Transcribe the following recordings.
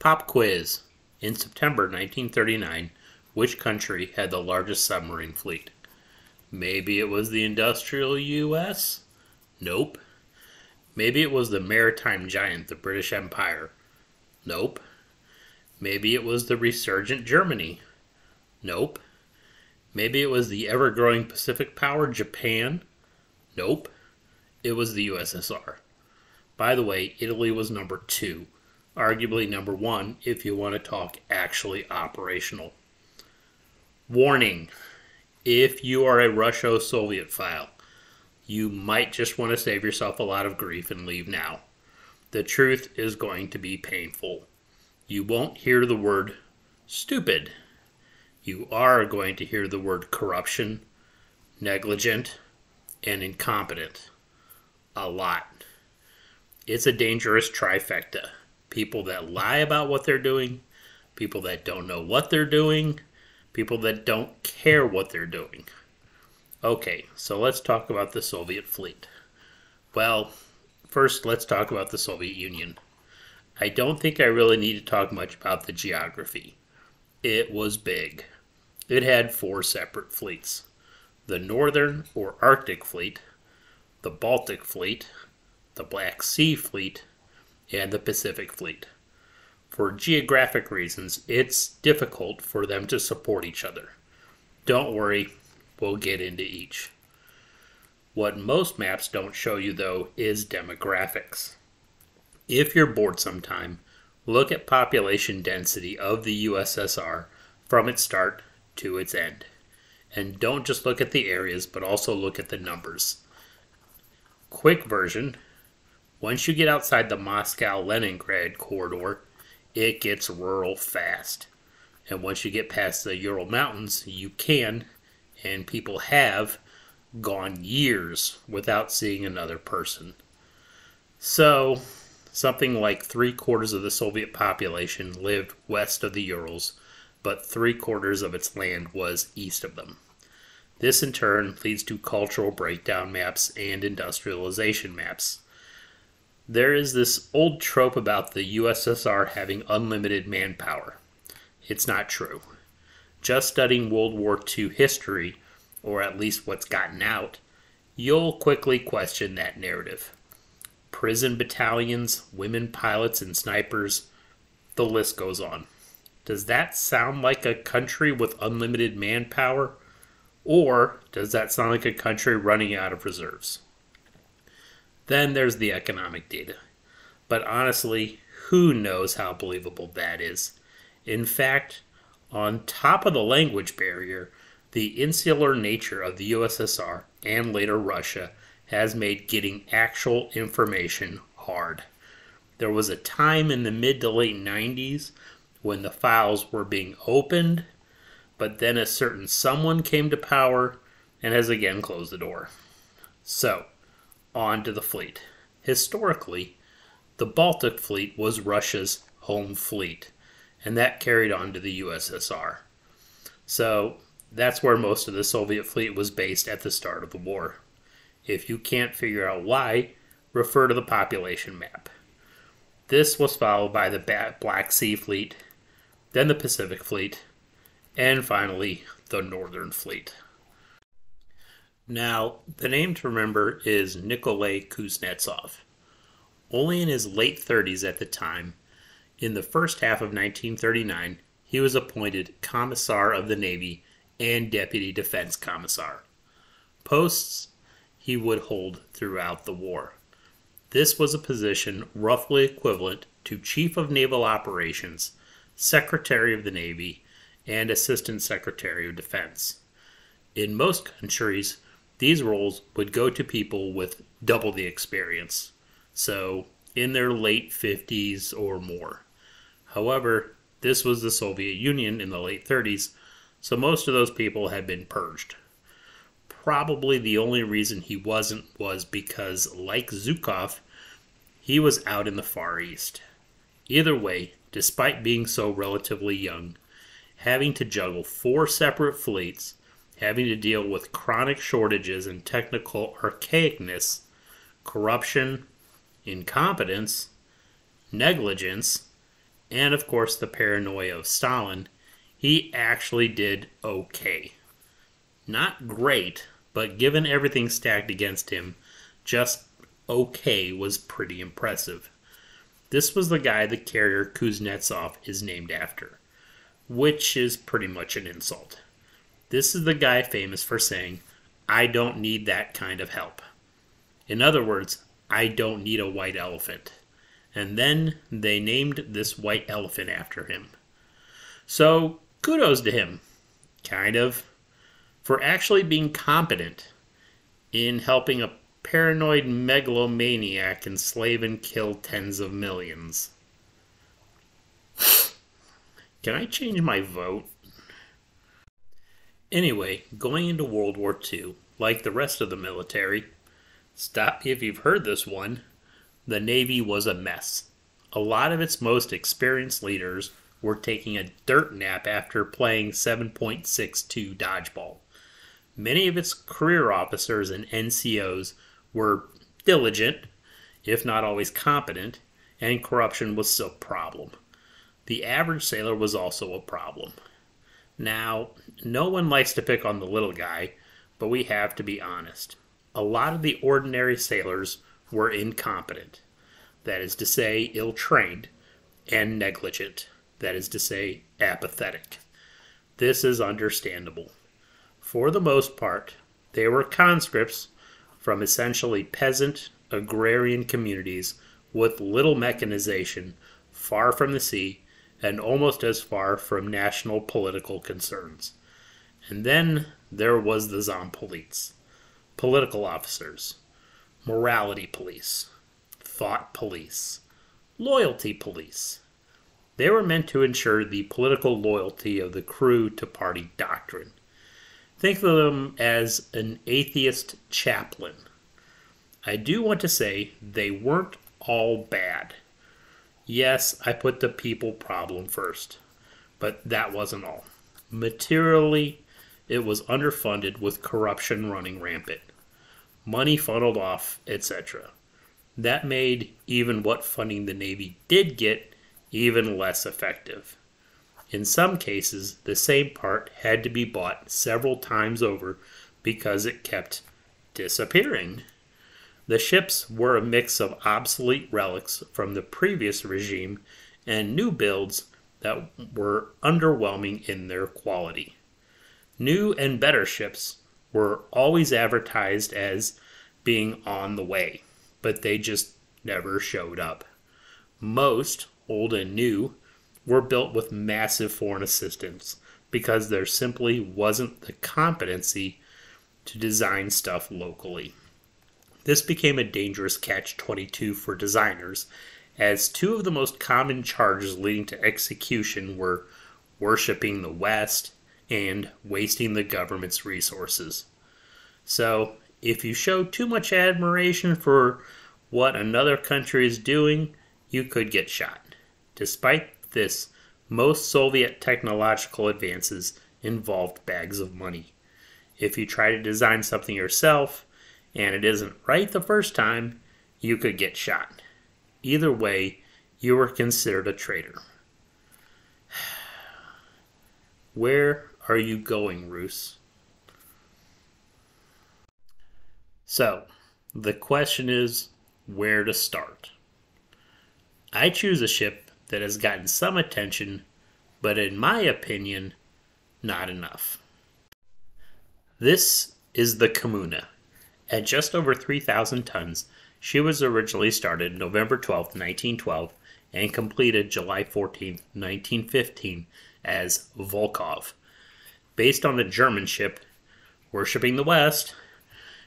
Pop quiz. In September 1939, which country had the largest submarine fleet? Maybe it was the industrial U.S.? Nope. Maybe it was the maritime giant, the British Empire? Nope. Maybe it was the resurgent Germany? Nope. Maybe it was the ever-growing Pacific power, Japan? Nope. It was the USSR. By the way, Italy was number 2. Arguably number 1 if you want to talk actually operational. Warning. If you are a Russo-Soviet file, you might just want to save yourself a lot of grief and leave now. The truth is going to be painful. You won't hear the word stupid. You are going to hear the word corruption, negligent, and incompetent. A lot. It's a dangerous trifecta. People that lie about what they're doing, people that don't know what they're doing, people that don't care what they're doing. Okay, so let's talk about the Soviet fleet. Well, first let's talk about the Soviet Union. I don't think I really need to talk much about the geography. It was big. It had 4 separate fleets. The Northern or Arctic Fleet, the Baltic Fleet, the Black Sea Fleet, and the Pacific Fleet. For geographic reasons, it's difficult for them to support each other. Don't worry, we'll get into each. What most maps don't show you, though, is demographics. If you're bored sometime, look at population density of the USSR from its start to its end. And don't just look at the areas, but also look at the numbers. Quick version. Once you get outside the Moscow-Leningrad corridor, it gets rural fast. And once you get past the Ural Mountains, you can, and people have, gone years without seeing another person. So, something like 3/4 of the Soviet population lived west of the Urals, but 3/4 of its land was east of them. This in turn leads to cultural breakdown maps and industrialization maps. There is this old trope about the USSR having unlimited manpower. It's not true. Just studying World War II history, or at least what's gotten out, you'll quickly question that narrative. Prison battalions, women pilots and snipers, the list goes on. Does that sound like a country with unlimited manpower? Or does that sound like a country running out of reserves? Then there's the economic data. But honestly, who knows how believable that is? In fact, on top of the language barrier, the insular nature of the USSR and later Russia has made getting actual information hard. There was a time in the mid to late 90s when the files were being opened, but then a certain someone came to power and has again closed the door. So, on to the fleet. Historically, the Baltic Fleet was Russia's home fleet, and that carried on to the USSR. So, that's where most of the Soviet fleet was based at the start of the war. If you can't figure out why, refer to the population map. This was followed by the Black Sea Fleet, then the Pacific Fleet, and finally, the Northern Fleet. Now, the name to remember is Nikolai Kuznetsov. Only in his late 30s at the time, in the first half of 1939, he was appointed Commissar of the Navy and Deputy Defense Commissar. Posts he would hold throughout the war. This was a position roughly equivalent to Chief of Naval Operations, Secretary of the Navy, and Assistant Secretary of Defense. In most countries, these roles would go to people with double the experience, so in their late 50s or more. However, this was the Soviet Union in the late 30s, so most of those people had been purged. Probably the only reason he wasn't was because, like Zhukov, he was out in the Far East. Either way, despite being so relatively young, having to juggle 4 separate fleets, having to deal with chronic shortages and technical archaicness, corruption, incompetence, negligence, and of course the paranoia of Stalin, he actually did okay. Not great, but given everything stacked against him, just okay was pretty impressive. This was the guy the carrier Kuznetsov is named after, which is pretty much an insult. This is the guy famous for saying, "I don't need that kind of help." In other words, I don't need a white elephant. And then they named this white elephant after him. So kudos to him, kind of, for actually being competent in helping a paranoid megalomaniac enslave and kill tens of millions. Can I change my vote? Anyway, going into World War II, like the rest of the military, stop me if you've heard this one, the Navy was a mess. A lot of its most experienced leaders were taking a dirt nap after playing 7.62 dodgeball. Many of its career officers and NCOs were diligent, if not always competent, and corruption was still a problem. The average sailor was also a problem. Now, no one likes to pick on the little guy, but we have to be honest. A lot of the ordinary sailors were incompetent, that is to say, ill-trained, and negligent, that is to say, apathetic. This is understandable. For the most part, they were conscripts from essentially peasant, agrarian communities with little mechanization, far from the sea, and almost as far from national political concerns. And then there was the Zampolits, political officers, morality police, thought police, loyalty police. They were meant to ensure the political loyalty of the crew to party doctrine. Think of them as an atheist chaplain. I do want to say they weren't all bad. Yes, I put the people problem first, but that wasn't all. Materially, it was underfunded with corruption running rampant. Money funneled off, etc. That made even what funding the Navy did get even less effective. In some cases, the same part had to be bought several times over because it kept disappearing. The ships were a mix of obsolete relics from the previous regime and new builds that were underwhelming in their quality. New and better ships were always advertised as being on the way, but they just never showed up. Most, old and new, were built with massive foreign assistance because there simply wasn't the competency to design stuff locally. This became a dangerous catch-22 for designers, as two of the most common charges leading to execution were worshipping the West and wasting the government's resources. So, if you show too much admiration for what another country is doing, you could get shot. Despite this, most Soviet technological advances involved bags of money. If you try to design something yourself, and it isn't right the first time, you could get shot. Either way, you were considered a traitor. Where are you going, Roos? So, the question is, where to start? I choose a ship that has gotten some attention, but in my opinion, not enough. This is the Kommuna. At just over 3,000 tons, she was originally started November 12, 1912, and completed July 14, 1915, as Volkov. Based on the German ship, worshipping the West,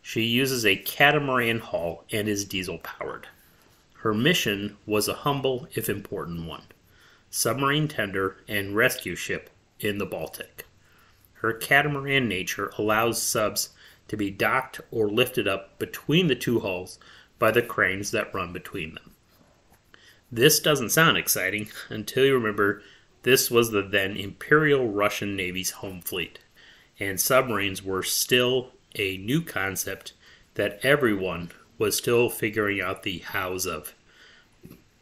she uses a catamaran hull and is diesel-powered. Her mission was a humble, if important one: submarine tender and rescue ship in the Baltic. Her catamaran nature allows subs to be docked or lifted up between the two hulls by the cranes that run between them. This doesn't sound exciting until you remember this was the then Imperial Russian Navy's home fleet, and submarines were still a new concept that everyone was still figuring out the hows of.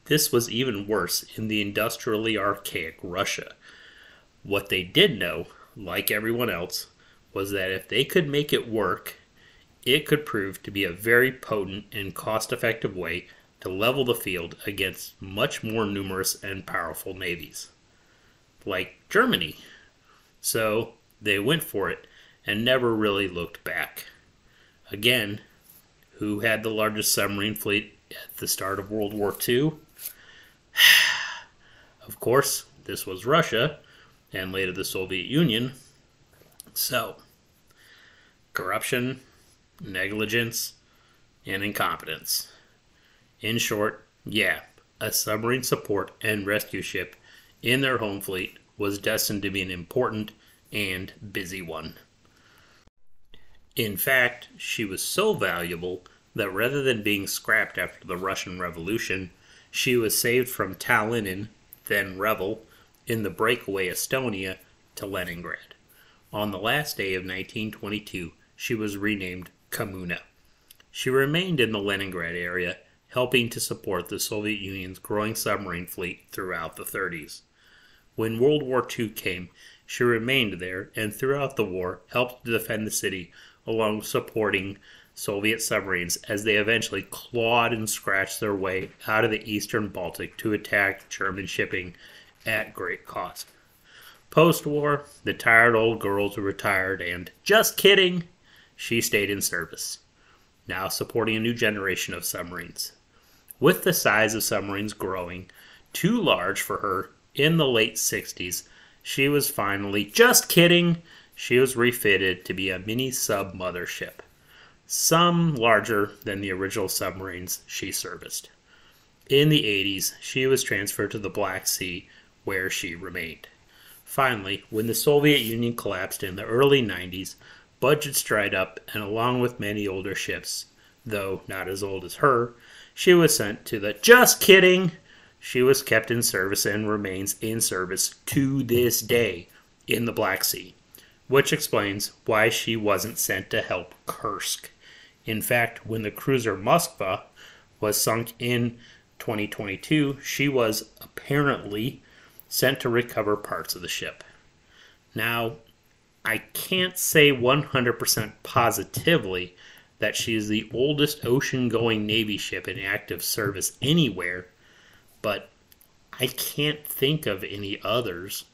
this was even worse in the industrially archaic Russia. What they did know, like everyone else, was that if they could make it work, it could prove to be a very potent and cost-effective way to level the field against much more numerous and powerful navies, like Germany. So they went for it and never really looked back. Again, who had the largest submarine fleet at the start of World War II? Of course, this was Russia, and later the Soviet Union. So, corruption, negligence, and incompetence. In short, yeah, a submarine support and rescue ship in their home fleet was destined to be an important and busy one. In fact, she was so valuable that rather than being scrapped after the Russian Revolution, she was saved from Tallinn, then Revel, in the breakaway Estonia, to Leningrad. On the last day of 1922, she was renamed Kommuna. She remained in the Leningrad area, helping to support the Soviet Union's growing submarine fleet throughout the 30s. When World War II came, she remained there and throughout the war helped to defend the city along with supporting Soviet submarines as they eventually clawed and scratched their way out of the eastern Baltic to attack German shipping at great cost. Post-war, the tired old girls retired and, just kidding, she stayed in service, now supporting a new generation of submarines. With the size of submarines growing too large for her in the late 60s, she was finally, just kidding, she was refitted to be a mini sub mothership, some larger than the original submarines she serviced. In the 80s, she was transferred to the Black Sea, where she remained. Finally, when the Soviet Union collapsed in the early 90s, budgets dried up, and along with many older ships, though not as old as her, she was sent to the, just kidding, she was kept in service and remains in service to this day in the Black Sea, which explains why she wasn't sent to help Kursk. In fact, when the cruiser Moskva was sunk in 2022, she was apparently sent to recover parts of the ship. Now, I can't say 100% positively that she is the oldest ocean-going Navy ship in active service anywhere, but I can't think of any others